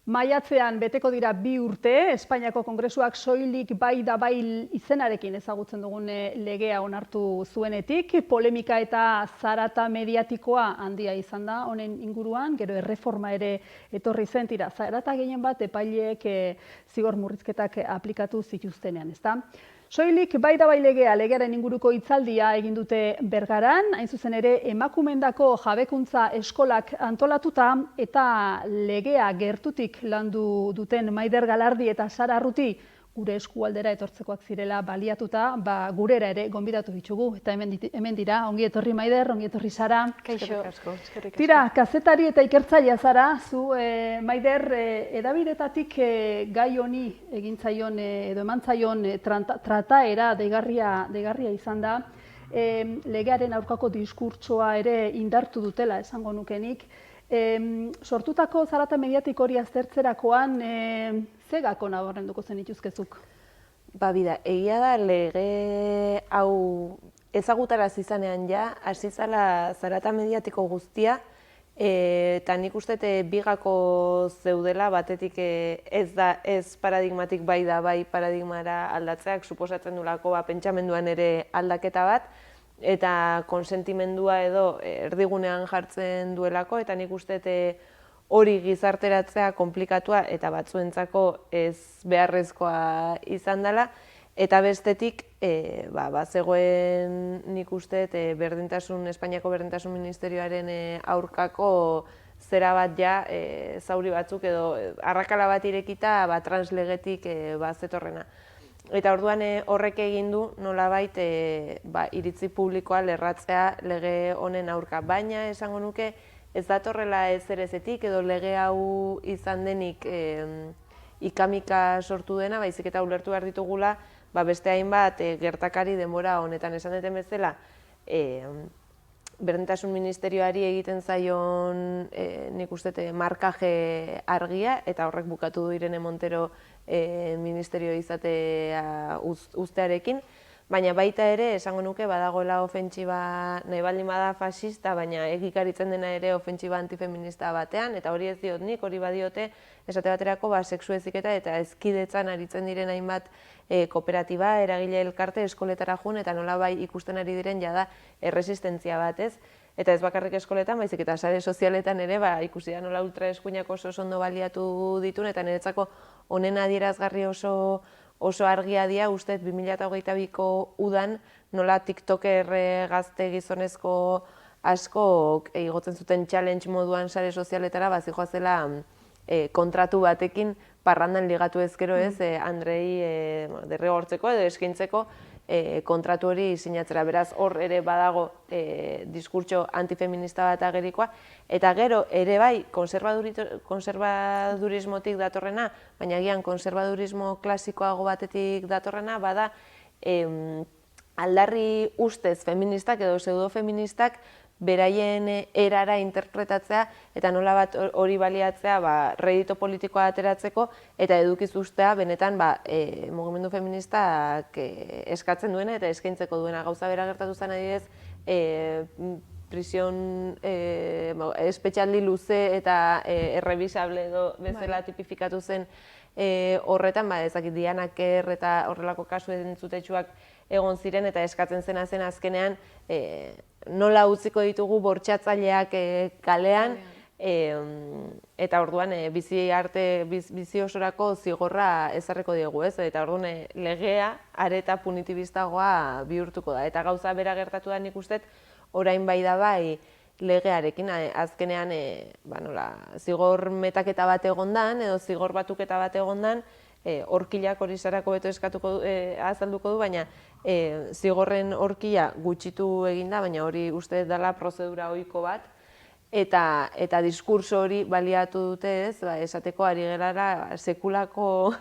Maiatzean beteko dira 2 urte, Espainiako Kongresuak soilik bai da bai izenarekin ezagutzen dugun legea onartu zuenetik. Polemika eta zarata mediatikoa handia izan da honen inguruan, gero erreforma ere etorri zen, tira, zarata gehien bat epaileek zigor murrizketak aplikatu zituztenean, ezta? Soilik bai da bai legearen inguruko hitzaldia egin dute Bergaran, hain zuzen ere emakumendako jabekuntza eskolak antolatuta eta legea gertutik landu duten Maider Galardi eta Sara Arruti gure eskualdera etortzekoak zirela baliatuta, gurera ere gonbidatu ditugu. Eta hemen dira, ongi etorri Maider, ongi etorri Sara. Kaixo. Tira, kazetari eta ikertzailea zara, zu Maider, hedabidetatik gai honi egin zaion edo eman zaion trataera deigarria izan da, legearen aurkako diskurtsoa ere indartu dutela esango nukenik. Sortutako zarata mediatik hori aztertzerakoan, ze gako nabarmenduko zenituzkezuk? Bida, egia da lege hau ezagutaraz izanean ja, hasi zala zarata mediatiko guztia, eta nik uste bigako zeudela batetik ez paradigmatik bai da bai paradigmara aldatzeak suposatzen dulako pentsamenduan ere aldaketa bat, eta konsentimendua edo erdigunean jartzen duelako, eta nik uste hori gizarteratzea konplikatua eta batzuentzako ez beharrezkoa izan dela, eta bestetik zegoen nik uste Espainiako Berdintasun Ministerioaren aurkako zera bat ja zauri batzuk edo arrakala bat irekita translegetik zetorrena. Eta orduan horrek egin du nolabait iritzi publikoa lerratzea lege honen aurka. Baina esango nuke ez datorrela ezerezetik edo lege hau izan denik ikamika sortu dena, baizik eta ulertu behar ditugula beste hainbat gertakari denbora honetan. Esan duten bezala, Berdintasun Ministerioari egiten zaion nik uste markaje argia, eta horrek bukatu du Irene Montero ministerio izatea uztearekin, baina baita ere esango nuke badagoela ofentsiba nahi baldin bada fascista, baina egikaritzen dena ere ofentsiba antifeminista batean, eta hori ez diot nik, hori badiote esate baterako sexu heziketa eta hezkidetzan aritzen diren hainbat kooperatiba, eragile elkarte, eskoletara joan, eta nolabai ikusten ari diren jada erresistentzia bat, ez? Eta ez bakarrik eskoletan, baizik eta sare sozialetan ere ikusi da nola ultraeskuinak oso ondo baliatu ditun, eta niretzako honen adierazgarri oso argia dira, ustez 2022ko udan nola TikToker gazte gizonezko asko igotzen zuten challenge moduan sare sozialetara zijoazela kontratu batekin parrandan ligatu ezkero ez Andrei derrigortzeko edo eskaintzeko kontratu hori sinatzera. Beraz, hor ere badago diskurtso antifeminista bat agerikoa, eta gero ere bai konservadurismotik datorrena, baina agian konservadurismo klasikoago batetik datorrena, bada aldarri ustez feministak edo pseudofeministak beraien erara interpretatzea eta nola bat hori baliatzea redito politikoa ateratzeko eta edukiz ustea benetan mugimendu feministak eskatzen duena eta eskaintzeko duena. Gauza bera gertatu zen adibidez, prisión espetxaldi luze eta errebisable edo bezala tipifikatu zen horretan, ezakit Diana Kerr eta horrelako kasu entzutetsuak egon ziren eta eskatzen zena zen azkenean nola utziko ditugu bortxatzaileak kalean, eta orduan bizi osorako zigorra ezarriko diegu, ez? Eta orduan legea areta punitibistagoa bihurtuko da. Eta gauza bera gertatu da nik uste, orain bai da bai legearekin azkenean zigor metaketa bat egondan edo zigor batuketa bat egondan, horkilak hori sarako beto eskatuko azalduko du, baina zigorren horkila gutxitu eginda, baina hori uste dela prozedura ohiko bat, eta diskurso hori baliatu dute ez, esateko ari gerara sekulako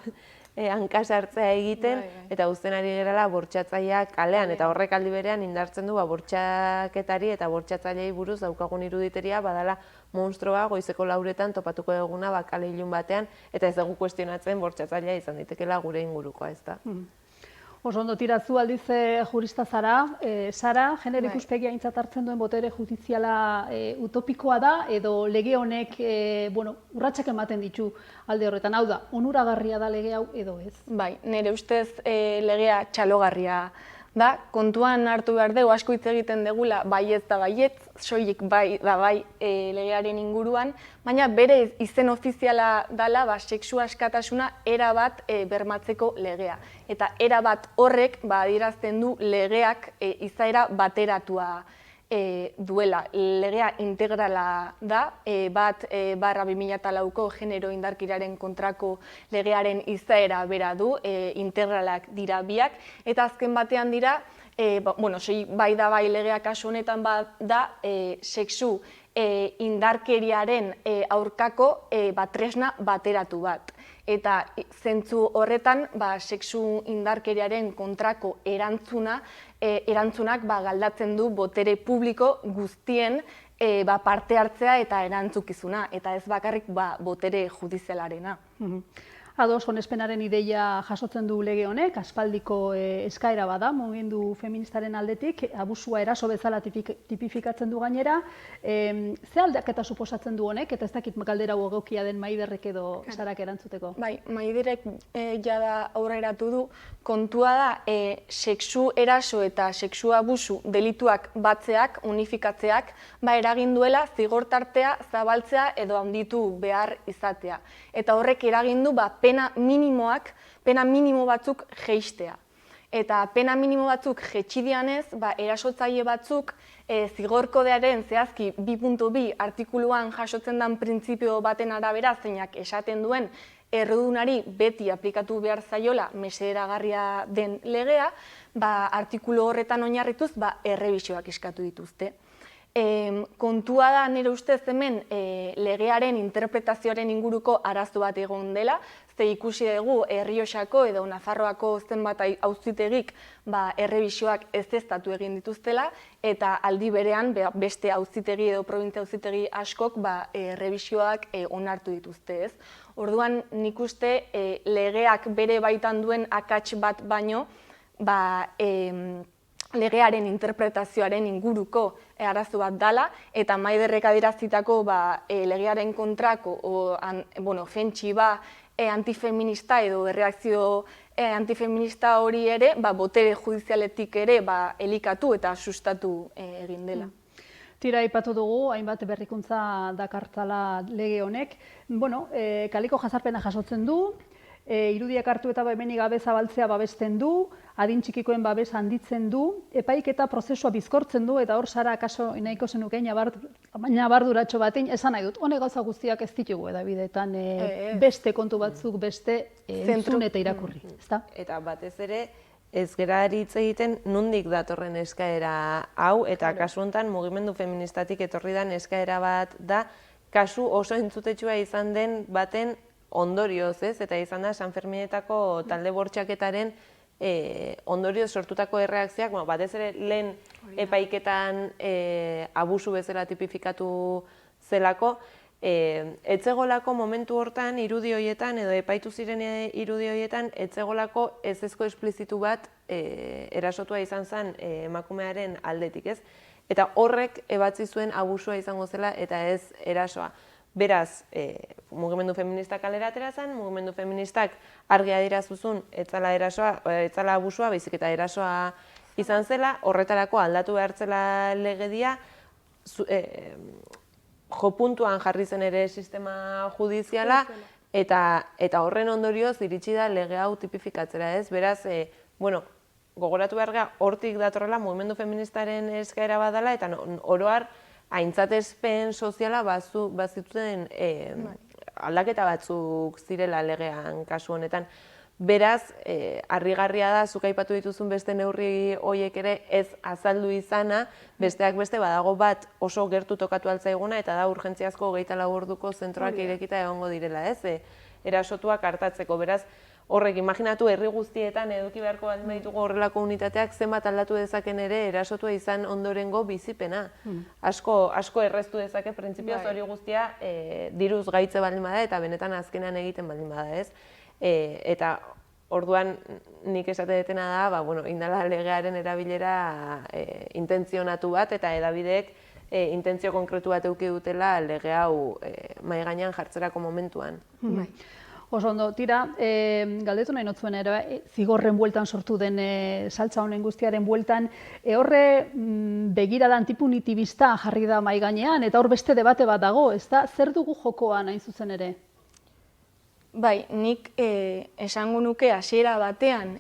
hankasartzea egiten, eta uzten ari gerala bortxatzaileak kalean, eta horrek aldi berean indartzen du bortxaketari eta bortxatzailei buruz daukagun iruditeria badala monstroa goizeko 4etan topatuko eguna kale ilun batean, eta ez dugu kuestionatzen bortxatzailea izan daitekela gure ingurukoa, ez da. Oso ondo tirazu aldiz jurista zara. Sara, genero ikuspegia aintzat hartzen duen botere judiziala utopikoa da, edo lege honek urratsak ematen ditu alde horretan. Hau da, onuragarria da lege hau edo ez? Bai, nire ustez legea txalogarria da, kontuan hartu behar dugu, asko hitz egiten degula, baietz da baietz, soilik bai da bai legearen inguruan, baina bere izen ofiziala dela sexu askatasuna erabat bermatzeko legea. Eta erabat horrek adierazten du legeak izaera bateratua duela. Legea integrala da, /2004ko genero indarkeriaren kontrako legearen izaera bera du, integralak dira biak, eta azken batean dira, bai da bai legea kasu honetan da, sexu indarkeriaren aurkako tresna bateratu bat. Eta zentzu horretan, sexu indarkeriaren kontrako erantzunak galdatzen du botere publiko guztien parte hartzea eta erantzukizuna, eta ez bakarrik botere judizialarena. Ados, onespenaren ideia jasotzen du lege honek, aspaldiko eskaera bada, mugimendu feministaren aldetik, abusua eraso bezala tipifikatzen du gainera. Ze aldaketa suposatzen du honek, eta ez dakit galdera egokia den Maiderrek edo Sarak erantzuteko? Bai, Maiderrek jada aurreratu du, kontua da, sexu eraso eta sexu abusu delituak batzeak, unifikatzeak, eragin duela zigor-tartea zabaltzea edo handitu behar izatea. Eta horrek eragin du pena minimo batzuk jeistea. Eta pena minimo batzuk jetxidianez, erasotzaile batzuk zigor-kodearen zehazki 2.2 artikuluan jasotzen den printzipio baten arabera zeinak esaten duen errudunari beti aplikatu behar zaiola mesederagarria den legea, artikulu horretan oinarrituz errebisioak eskatu dituzte. Kontua da nire ustez hemen legearen interpretazioaren inguruko arazo bat egon dela, ze ikusi dugu Errioxako edo Nafarroako zenbat auzitegik errebisioak ezeztatu egin dituztela, eta aldi berean beste auzitegi edo probintzia auzitegi askok errebisioak onartu dituzte. Orduan nik uste legeak bere baitan duen akats bat baino, legearen interpretazioaren inguruko arazo bat dela, eta Maiderrek adierazitako legearen kontrako ofentsiba antifeminista edo erreakzio antifeminista hori ere botere judizialetik ere elikatu eta sustatu egin dela. Tira aipatu dugu, hainbat berrikuntza dakartzala lege honek. Kaliko jazarpena jasotzen du, irudiak hartu eta baimenik gabe zabaltzea babesten du, adin txikikoen babes handitzen du, epaiketa prozesua bizkortzen du, eta hor Sara kaso nahiko zenuke ñabarduratxo batein, esan nahi dut, honek gauza guztiak ez ditugu edabideetan beste kontu batzuk beste entzun eta irakurri. Eta batez ere, ez gara hitz egiten nondik datorren eskaera hau, eta kasu honetan mugimendu feministatik etorri den eskaera bat da, kasu oso entzutetxua izan den baten ondorioz, eta izan da San Ferminetako talde bortxaketaren ondorioz sortutako erreakzioak, batez ere lehen epaiketan abusu bezala tipifikatu zelako, etzegolako momentu hortan irudi horietan, edo epaitu ziren irudi horietan, etzegolako ezezko esplizitu bat erasotua izan zen emakumearen aldetik, ez? Eta horrek ebatzi zuen abusua izango zela eta ez erasoa. Beraz, mugimendu feministak kalera atera zen, mugimendu feministak argi adierazuzun etzala abusua, baizik eta erasoa izan zela, horretarako aldatu behartzela legedia, jopuntuan jarri zen ere sistema judiziala, eta horren ondorioz iritsi da lege hau tipifikatzera, ez? Beraz, gogoratu behar gara, hortik datorrela mugimendu feministaren eskaera badala, eta oroar, aintzatespen soziala bazituen aldaketa batzuk zirela legean kasu honetan. Beraz, harrigarria da, zuk aipatu dituzun beste neurri horiek ere ez azaldu izana, besteak beste badago bat oso gertu tokatu altzaiguna, eta da urgentziazko 24 orduko zentroak irekita egongo direla, ez? Erasotuak hartatzeko, beraz, horrek, imaginatu herri guztietan eduki beharko baldin baditugu horrelako unitateak zenbat aldatu dezaken ere erasotua izan ondorengo bizipena. Asko erreztu dezake, printzipioz hori guztia diruz gaitze baldin bada eta benetan azkenean egiten baldin bada, ez? Eta Orduan, nik esate detena da, indala legearen erabilera intentzionatu bat, eta edabideek intentzio konkretu bat eduki dutela lege hau mahai gainean jartzerako momentuan. Oso ondo, tira, galdetu nahi notzuen ere, zigorren bueltan sortu den saltza honen guztiaren bueltan, horre begirada antipunitibista jarri da mahai gainean, eta hor beste debate bat dago, ezta? Zer dugu jokoan hain zuzen ere? Bai, nik esango nuke hasiera batean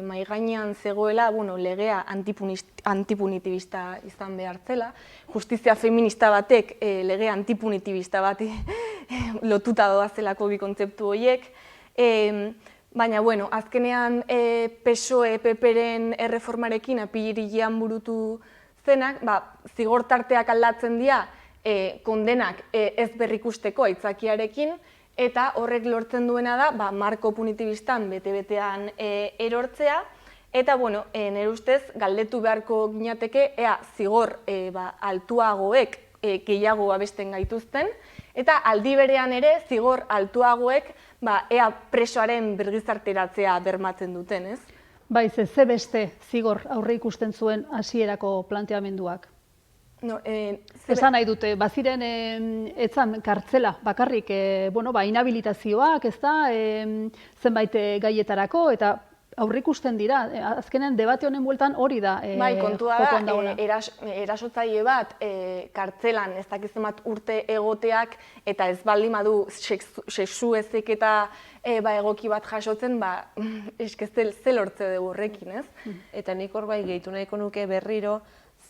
mahai gainean zegoela, legea antipunitibista izan behar zela. Justizia feminista batek lege antipunitibista bat lotuta doazelako bi kontzeptu horiek. Baina, azkenean PSOE, PP-ren erreformarekin apirilean burutu zenak, zigor tarteak aldatzen dira kondenak ez berrikusteko aitzakiarekin, eta horrek lortzen duena da marko punitibistan bete-betean erortzea, eta nire ustez galdetu beharko ginateke ea zigor altuagoek gehiago abesten gaituzten, eta aldi berean ere zigor altuagoek ea presoaren bergizarteratzea bermatzen duten, ez? Bai, ze beste zigor aurre ikusten zuen hasierako planteamenduak? Esan nahi dute, baziren etzan kartzela bakarrik, inhabilitazioak, ez da, zenbait gaietarako, eta aurre ikusten dira, azkenen debate honen bueltan hori da. Bai, kontua da, erasotzaile bat kartzelan ez dakiz zenbat urte egoteak, eta ez baldin badu sexu ezeketa egoki bat jasotzen, ze lortze dugu horrekin, ez? Eta nik hor gehitu nahiko nuke berriro,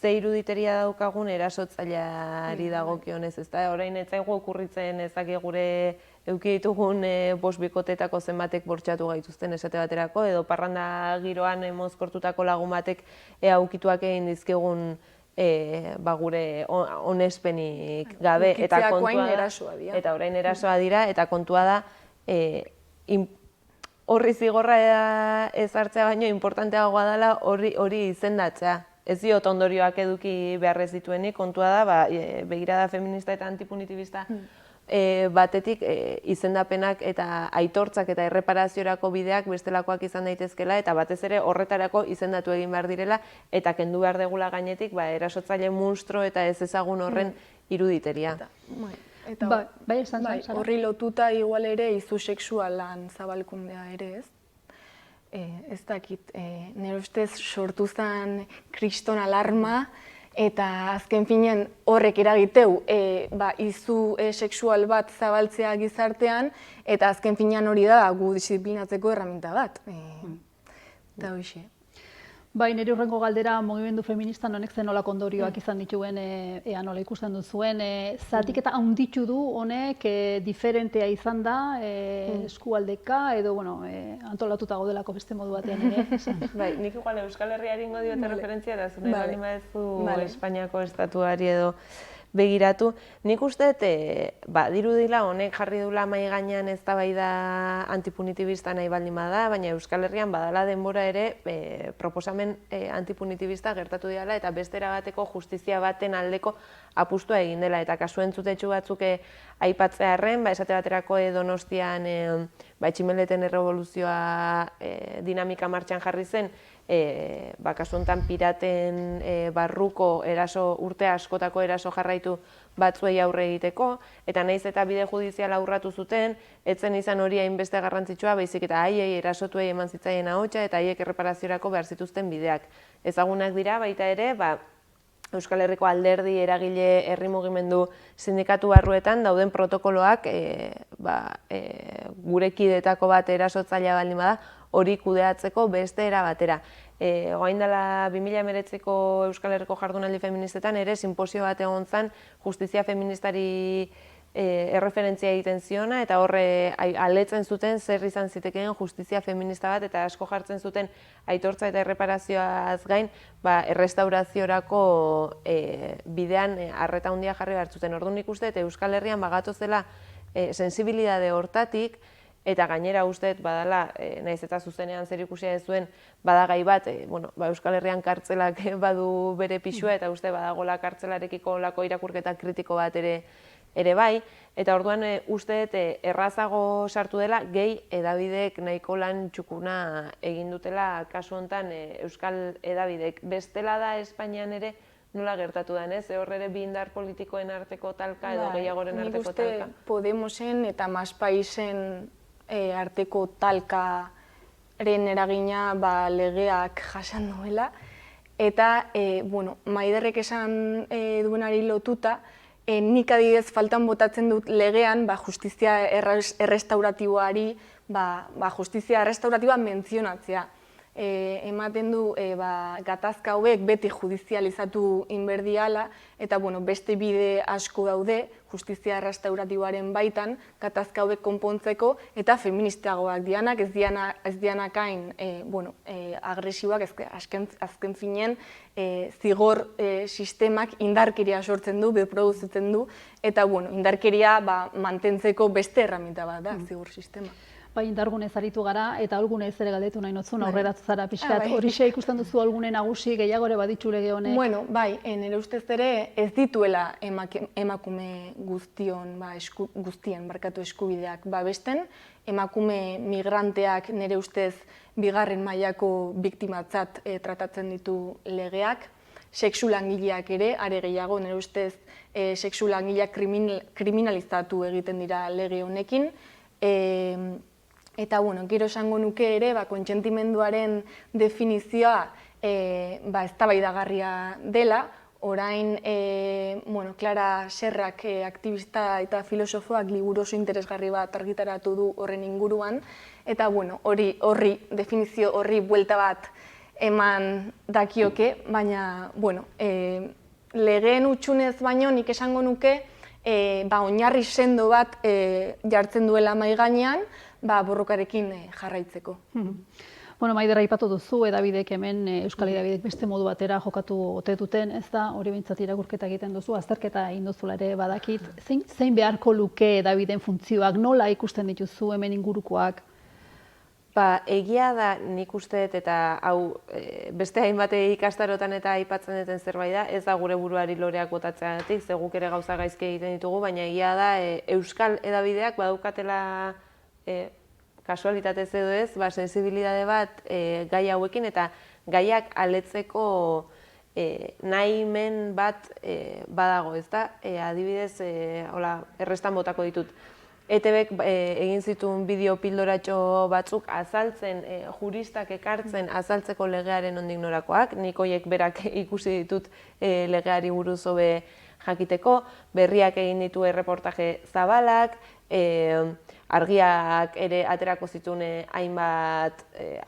ze iruditeria daukagun erasotzaileari dagokionez, ezta? Orain ez zaigu okurritzen ezake gure eduki ditugun bost bikotetako zenbatek bortxatu gaituzten esate baterako, edo parranda giroan mozkortutako lagun batek aukituak egin dizkigun gure onespenik gabe, eta orain erasoa dira, eta kontua da horri zigorra ezartzea baino importanteagoa dela hori izendatzea. Ez diot ondorioak eduki beharrez dituenik, kontua da, begirada feminista eta antipunitibista batetik izendapenak eta aitortzak eta erreparaziorako bideak bestelakoak izan daitezkela, eta batez ere horretarako izendatu egin behar direla, eta kendu behar degula gainetik erasotzaile munstro eta ez ezagun horren iruditeria. Horri lotuta igual ere izu sexualan zabalkundea ere, ez? Ez dakit, nire ustez sortu zen kriston alarma, eta azken finean horrek eragiteu izu sexual bat zabaltzea gizartean, eta azken finean hori da gu disiplinatzeko erraminta bat. Eta hoxe. Bai, nire hurrengo galdera mugimendu feministan honek zen nolako ondorioak izan dituen, ea nola ikusten duzuen. Zatik eta handitu du honek diferentea izan da, eskualdeka, edo antolatuta gaudelako beste modu batean ere. Bai, nik igual Euskal Herriari ingo diote referentzia, eta zure bali maezu Espainiako estatuari edo begiratu. Nik uste, dirudila honek jarri dula mahai gainean eztabaida antipunitibista nahi baldin bada, baina Euskal Herrian badala denbora ere proposamen antipunitibista gertatu dela, eta beste erabateko justizia baten aldeko apustua egin dela, eta kasu entzutetxu batzuk aipatzearren, esate baterako Donostian Tximeleten errevoluzioa dinamika martxan jarri zen, kasu honetan piraten barruko urte askotako eraso jarraitu batzuei aurre egiteko, eta nahiz eta bide judiziala urratu zuten, etzen izan hori hainbeste garrantzitsua, baizik eta haiei erasotuei eman zitzaien ahotsa, eta haiek erreparaziorako behar zituzten bideak. Ezagunak dira baita ere, Euskal Herriko alderdi, eragile, herri mugimendu sindikatu barruetan dauden protokoloak gure kidetako bat erasotzailea baldin bada, hori kudeatzeko beste era batera. Orain dela 2019ko Euskal Herriko jardunaldi feministetan ere sinposio bat egon zen justizia feministari erreferentzia egiten ziona, eta horre aletzen zuten zer izan zitekeen justizia feminista bat, eta asko jartzen zuten aitortza eta erreparazioaz gain errestauraziorako bidean arreta handia jarri behar zuten. Orduan ikuste, eta Euskal Herrian bagatozela sensibilidade hortatik, eta gainera usteet badala, nahiz eta zuzenean zer ikusia ez zuen, badagai bat, Euskal Herrian kartzelak badu bere pixua, eta uste badagola kartzelarekiko lako irakurketa kritiko bat ere ere bai, eta orduan uste dut errazago sartu dela gehi hedabideek nahiko lan txukuna egin dutela kasu honetan euskal hedabideek. Bestela da Espainian ere nola gertatu den, ez? Hor ere bi indar politikoen arteko talka edo gehiagoren arteko talka. Nik uste Podemosen eta Más Paisen arteko talkaren eragina legeak jasan duela. Eta, Maiderrek esan duenari lotuta, nik adibidez faltan botatzen dut legean justizia errestauratiboari, justizia errestauratiboa mentzionatzea. Ematen du gatazka hauek beti judizializatu inberdiala eta beste bide asko daude justizia errestauratiboaren baitan gatazka hauek konpontzeko eta feministagoak dianak, ez dianak hain agresiboak, azken finean zigor sistemak indarkeria sortzen du, beproduzitzen du eta indarkeria mantentzeko beste erraminta bat da zigor sistema. Indargunez aritu gara, eta Olgunez ere galdetu nahi notzun, aurreratu zara pixkat. Horixe ikusten duzu Olgune nagusi gehiago ere baditzu lege honek? Nire ustez ere ez dituela emakume guztien eskubideak babesten. Emakume migranteak nire ustez bigarren mailako biktimatzat tratatzen ditu legeak. Sexu langileak ere, are gehiago, nire ustez sexu langileak kriminalizatu egiten dira lege honekin. Eta, gero esango nuke ere, kontsentimenduaren definizioa eztabaidagarria dela. Orain, Clara Serrak, aktivista eta filosofoak liburu oso interesgarri bat argitaratu du horren inguruan. Eta, horri, definizio horri buelta bat eman dakioke, baina, legeen utxunez baino nik esango nuke, oinarri sendo bat jartzen duela mahai gainean, borrokarekin jarraitzeko. Maider, aipatu duzu, hedabideek hemen, euskal hedabideek beste modu batera jokatu ote duten, ez da, hori behintzat irakurketa egiten duzu, azterketa egin duzula ere badakit. Zein beharko luke hedabideen funtzioak, nola ikusten dituzu hemen ingurukoak? Egia da nik uste dut eta hau beste hainbat ikastarotan eta aipatzen duten zerbait da, ez da gure buruari loreak botatzeagatik, ze guk ere gauza gaizki egiten ditugu, baina egia da euskal hedabideak badukatela kasualitatez edo ez, sensibilitate bat gai hauekin eta gaiak aletzeko nahimen bat badago, ez da? Adibidez, errestan botako ditut. ETBek egin zituen bideo pildoratxo batzuk azaltzen, juristak ekartzen azaltzeko legearen nondik norakoak, nik horiek berak ikusi ditut legeari buruz hobe jakiteko, berriak egin ditu erreportaje zabalak, argiak ere aterako zituen hainbat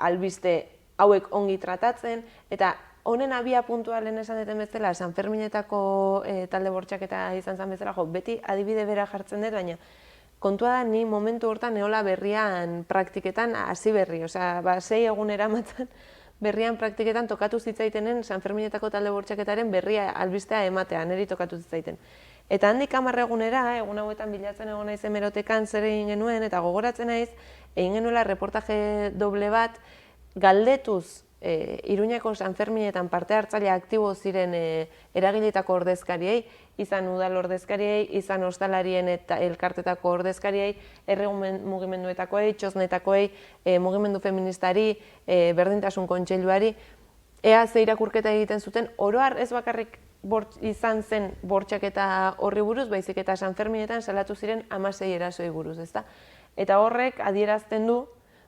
albiste hauek ongi tratatzen, eta honen abia puntua lehen esan duten bezala, Sanferminetako talde bortxaketa izan zen bezala, beti adibide bera jartzen dut, baina kontua da ni momentu hortan neola berrian praktiketan hasi berri, osea, 6 egun eramatzen berrian praktiketan tokatu zitzaitenen Sanferminetako talde bortxaketaren berria albistea ematea, niri tokatu zitzaiten. Eta handik 10 egunera, egun hauetan bilatzen egon naiz hemerotekan zer egin genuen, eta gogoratzen naiz, egin genuela reportaje doble bat, galdetuz Iruñako Sanferminetan parte hartzaile aktibo ziren eragileetako ordezkariei, izan udal ordezkariei, izan ostalarien eta elkartetako ordezkariei, erregumen mugimenduetakoei, txosnetakoei, mugimendu feministari, berdintasun kontseiluari, ea ze irakurketa egiten zuten, oro har ez bakarrik izan zen bortxaketa horri buruz, baizik eta Sanferminetan salatu ziren 16 erasoi buruz, ezta? Eta horrek adierazten du,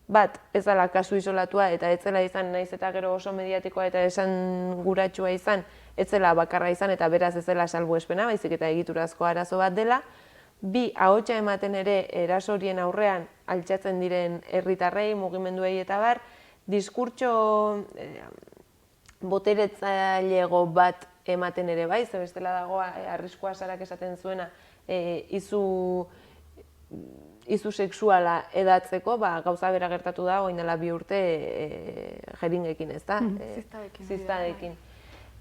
bat, ez dela kasu isolatua eta ez zela izan naiz eta gero oso mediatikoa eta esan guratxua izan, ez zela bakarra izan eta beraz ez zela salbuespena, baizik eta egiturazko arazo bat dela. Bi, ahotsa ematen ere erasorien aurrean altxatzen diren herritarrei, mugimenduei eta bar, diskurtso boteretzailego bat ematen ere bai, ze bestela dago arriskua Sarak esaten zuena izu sexuala edatzeko, gauza bera gertatu da, orain dela 2 urte jeringekin, ez da? Ziztadekin.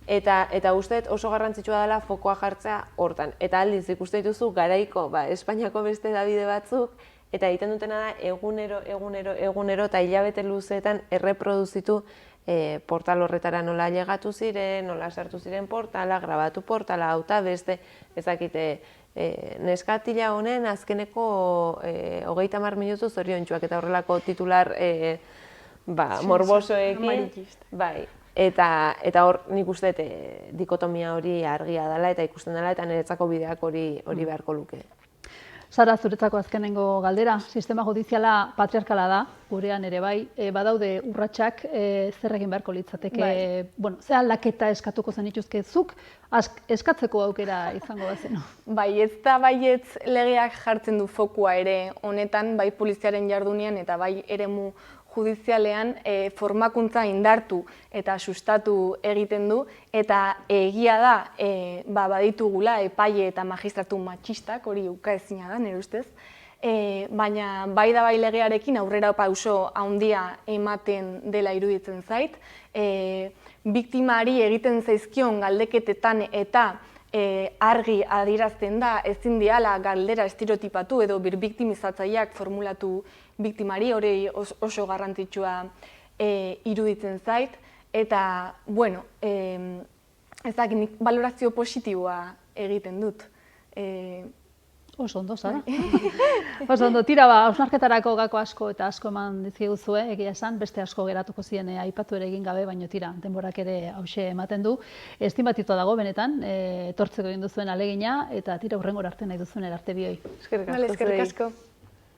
Eta uste oso garrantzitsua dela fokoa jartzea hortan. Eta aldiz ikuste dituzu garaiko Espainiako beste hedabide batzuk, eta egiten dutena da egunero eta hilabete luzeetan erreproduzitu portal horretara nola llegatu ziren, nola sartu ziren portala, grabatu portala, hauta beste, ezakite neskatila honen azkeneko 30 minutu zoriontsuak eta horrelako titular morbosoekin. Bai. Eta hor nik uste dikotomia hori argia dela eta ikusten dela eta niretzako bideak hori beharko luke. Sara, zuretzako azkenengo galdera, sistema judiziala patriarkala da, gurean ere bai, badaude urratsak zer egin beharko litzateke, ze aldaketa eskatuko zenituzke zuk, eskatzeko aukera izango da zeno. Baietz eta baietz legeak jartzen du fokua ere honetan, bai poliziaren jardunean eta bai eremu judizialean formakuntza indartu eta sustatu egiten du, eta egia da baditugula epaile eta magistratu matxistak, hori ukaezina da, nire ustez, baina bai da bai legearekin aurrera pauso handia ematen dela iruditzen zait, biktimari egiten zaizkion galdeketetan eta argi adierazten da ezin diala galdera estereotipatu edo birbiktimizatzailak formulatu biktimari, hori oso garrantzitsua iruditzen zait, eta, bueno, nik balorazio positiboa egiten dut. Oso ondo, Sara. Oso ondo, tira, hausnarketarako gako asko eta asko eman dizkiguzue, egia esan, beste asko geratuko ziren aipatu ere egin gabe, baino tira, denborak ere hause ematen du. Estimatitua dago benetan, etortzeko egin duzuen alegina, eta tira hurrengora arte nahi duzuen arte bioi. Eskerrik asko.